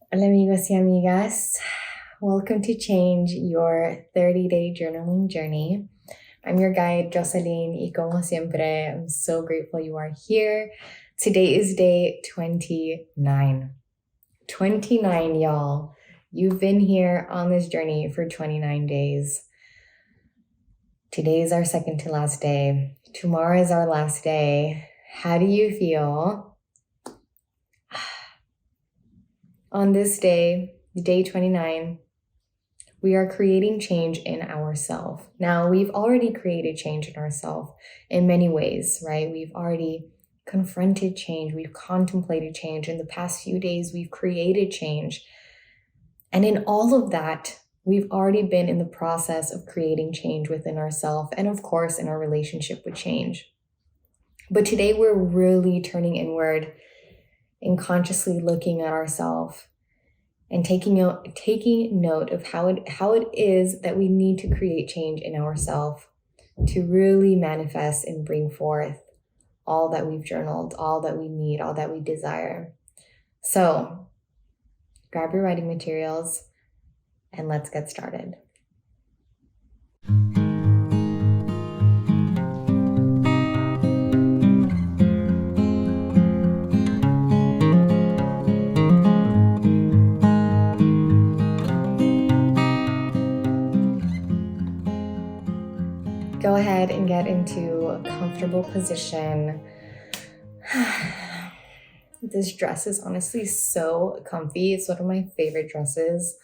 Hola amigos y amigas. Welcome to Change Your 30-Day Journaling Journey. I'm your guide, Jocelyn, y como siempre, I'm so grateful you are here. Today is day 29. 29, y'all. You've been here on this journey for 29 days. Today is our second to last day. Tomorrow is our last day. How do you feel? On this day, day 29, we are creating change in ourselves. Now, we've already created change in ourselves in many ways, right? We've already confronted change. We've contemplated change. In the past few days, we've created change. And in all of that, we've already been in the process of creating change within ourselves and, of course, in our relationship with change. But today, we're really turning inward and consciously looking at ourselves and taking note of how it is that we need to create change in ourselves to really manifest and bring forth all that we've journaled, all that we need, all that we desire. So grab your writing materials and let's get started. Go ahead and get into a comfortable position. This dress is honestly so comfy. It's one of my favorite dresses.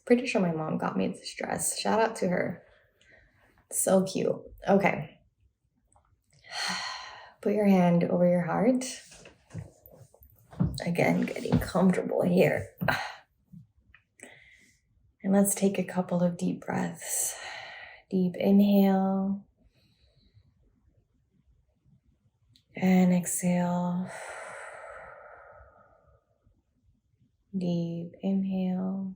Pretty sure my mom got me this dress. Shout out to her. So cute. Okay. Put your hand over your heart. Again, getting comfortable here. And let's take a couple of deep breaths. Deep inhale. And exhale. Deep inhale.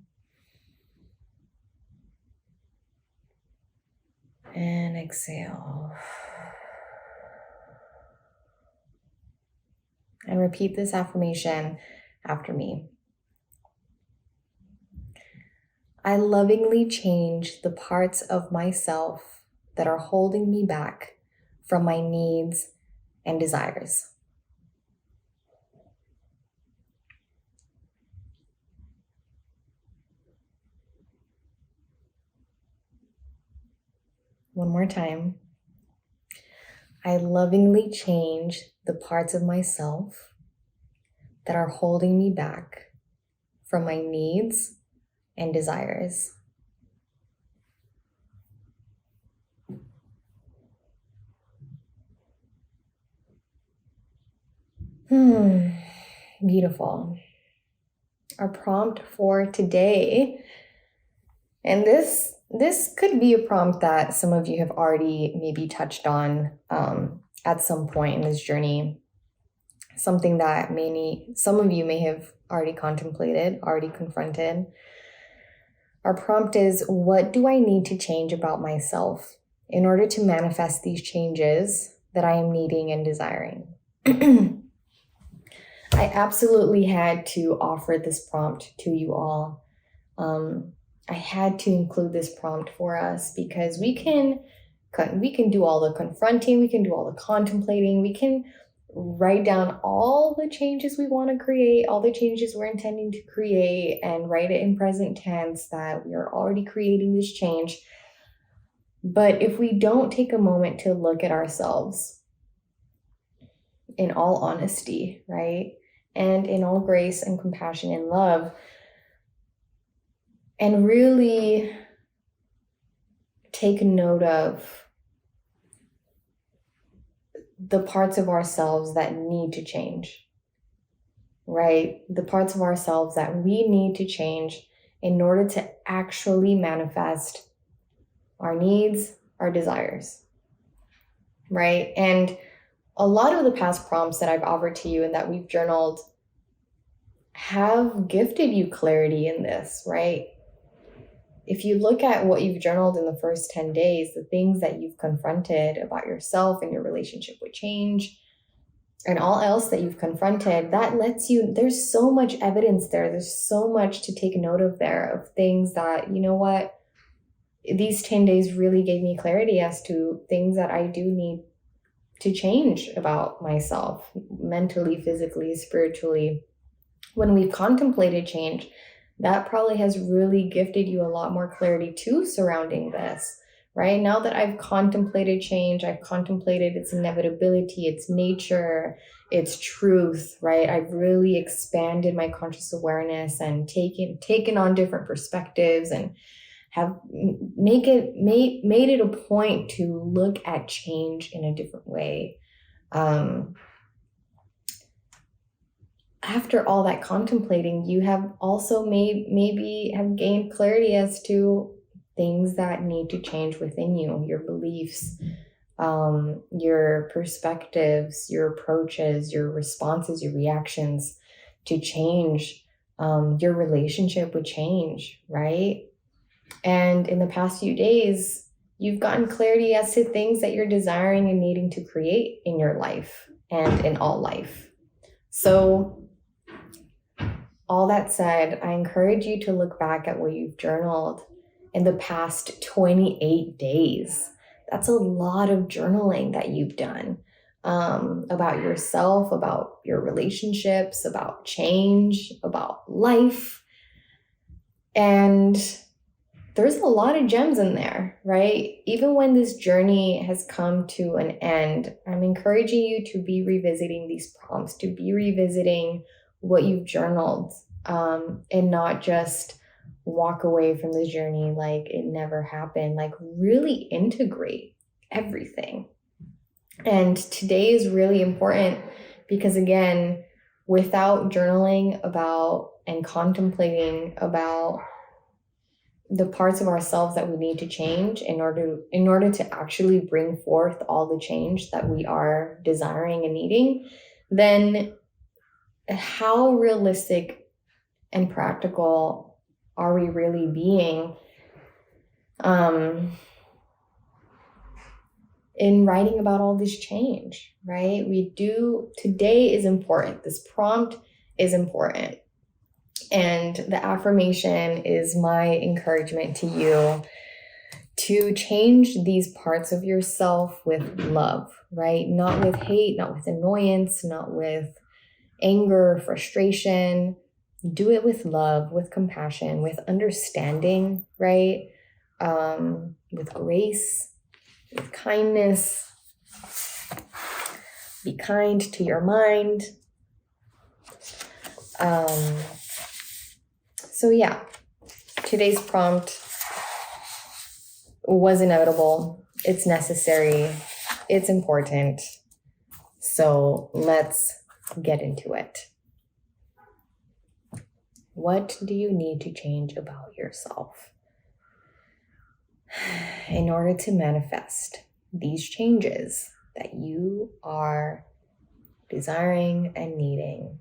And exhale. And repeat this affirmation after me. I lovingly change the parts of myself that are holding me back from my needs and desires. One more time. I lovingly change the parts of myself that are holding me back from my needs and desires. Beautiful. Our prompt for today, and this could be a prompt that some of you have already maybe touched on at some point in this journey. Something that some of you may have already contemplated, already confronted. Our prompt is, what do I need to change about myself in order to manifest these changes that I am needing and desiring? I absolutely had to offer this prompt to you all. I had to include this prompt for us because we can do all the confronting, we can do all the contemplating, we can write down all the changes we want to create, all the changes we're intending to create, and write it in present tense that we are already creating this change. But if we don't take a moment to look at ourselves in all honesty, right? And in all grace and compassion and love, and really take note of the parts of ourselves that need to change, right? The parts of ourselves that we need to change in order to actually manifest our needs, our desires, right? And a lot of the past prompts that I've offered to you and that we've journaled have gifted you clarity in this, right? If you look at what you've journaled in the first 10 days, the things that you've confronted about yourself and your relationship with change, and all else that you've confronted, that lets you, there's so much evidence there. There's so much to take note of there, of things that, you know what, these 10 days really gave me clarity as to things that I do need to change about myself, mentally, physically, spiritually. When we've contemplated change, that probably has really gifted you a lot more clarity too surrounding this. Right now that I've contemplated change, I've contemplated its inevitability, its nature, its truth, right? I've really expanded my conscious awareness and taken on different perspectives, and have made it a point to look at change in a different way. After all that contemplating, you have also maybe have gained clarity as to things that need to change within you, your beliefs, your perspectives, your approaches, your responses, your reactions to change, your relationship with change, right? And in the past few days, you've gotten clarity as to things that you're desiring and needing to create in your life and in all life. So, all that said, I encourage you to look back at what you've journaled in the past 28 days. That's a lot of journaling that you've done, about yourself, about your relationships, about change, about life. And there's a lot of gems in there, right? Even when this journey has come to an end, I'm encouraging you to be revisiting these prompts, to be revisiting what you've journaled, and not just walk away from the journey like it never happened. Like, really integrate everything. And today is really important because, again, without journaling about and contemplating about the parts of ourselves that we need to change in order to actually bring forth all the change that we are desiring and needing, then how realistic and practical are we really being in writing about all this change, right? Today is important. This prompt is important. And the affirmation is my encouragement to you to change these parts of yourself with love, right? Not with hate, not with annoyance, not with anger, frustration. Do it with love, with compassion, with understanding, right? With grace, with kindness. Be kind to your mind. So yeah, today's prompt was inevitable. It's necessary. It's important. So let's get into it. What do you need to change about yourself in order to manifest these changes that you are desiring and needing?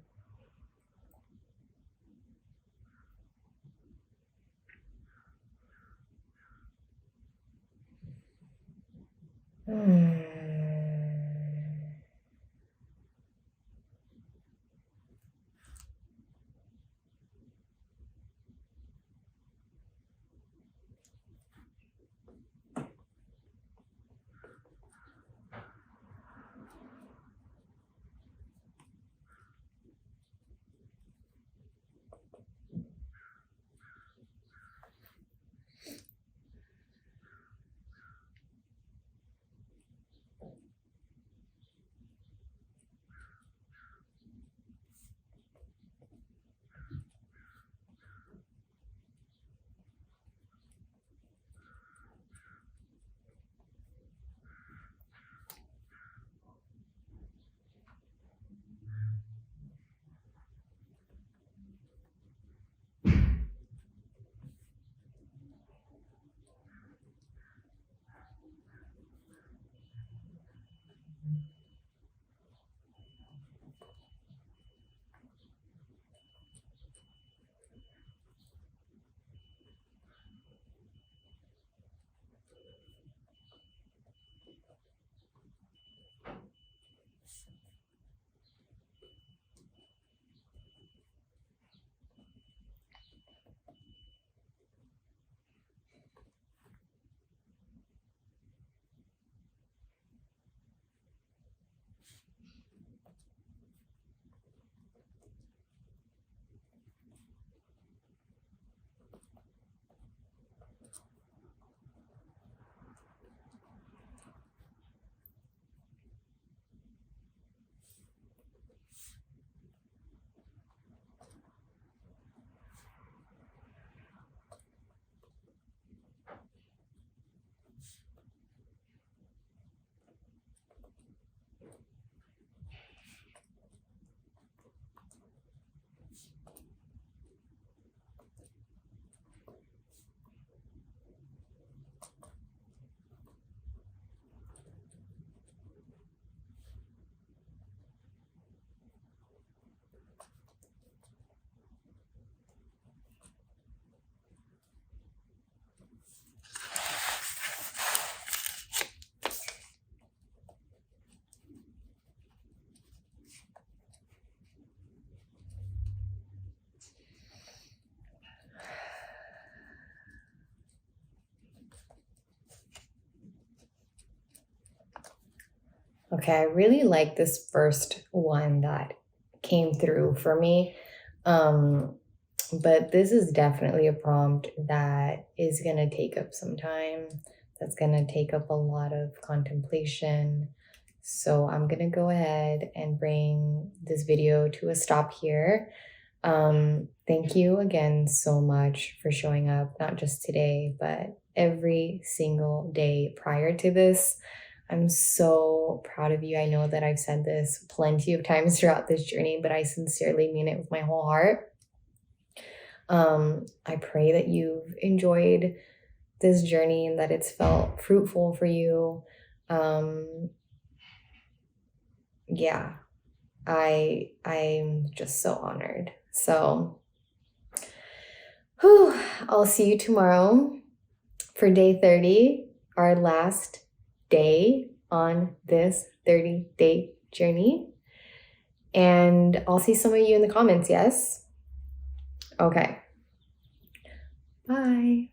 Okay, I really like this first one that came through for me. But this is definitely a prompt that is going to take up some time, that's going to take up a lot of contemplation. So I'm going to go ahead and bring this video to a stop here. Thank you again so much for showing up, not just today, but every single day prior to this. I'm so proud of you. I know that I've said this plenty of times throughout this journey, but I sincerely mean it with my whole heart. I pray that you've enjoyed this journey and that it's felt fruitful for you. Yeah, I'm just so honored. So, I'll see you tomorrow for day 30, our last day on this 30-day journey. And I'll see some of you in the comments, yes? Okay. Bye.